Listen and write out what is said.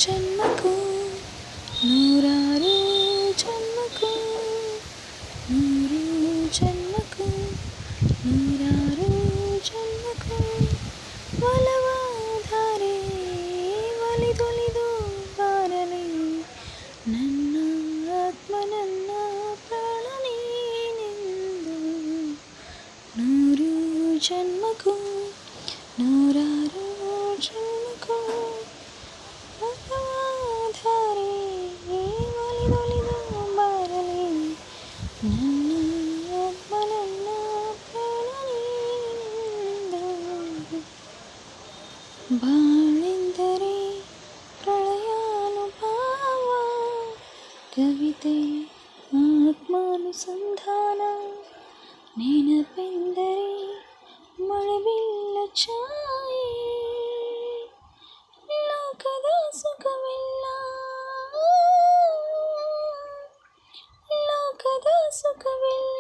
ಜನ್ಮಕ್ಕೂ ನೂರಾರು ಜನ್ಮಕ್ಕೂ ನೂರು ಜನ್ಮಕ್ಕೂ ನೂರಾರು ಜನ್ಮಕ್ಕೂ ಒಲವಾದರೆ ಒಲಿದೊಲಿದು ಬಾರಲಿ ನನ್ನ ಆತ್ಮ ನನ್ನ ಪ್ರಾಣ ನೀನೆಂದು ನೂರು ಜನ್ಮಕ್ಕೂ ನೂರಾರು ಜನ್ಮಕ್ಕೂ ಒಲವಾದರೆ ಒಲಿದೊಲಿದು ಬಾರಲಿ ನನ್ನ ಆತ್ಮ ನನ್ನ ಪ್ರಾಣ ನೀನೆಂದು ಬಾಳೆಂದರೆ ಪ್ರಳಯಾನುಭವ ಕವಿತೆ ಆತ್ಮಾನುಸಂಧಾನ ನೆನಪೆಂದರೆ ಮಳೆಬಿಲ್ಲ ಛಾಯೆ ಲೋಕದ ಸುಖವಿಲ್ಲ ಲೋಕದ ಸುಖವಿಲ್ಲ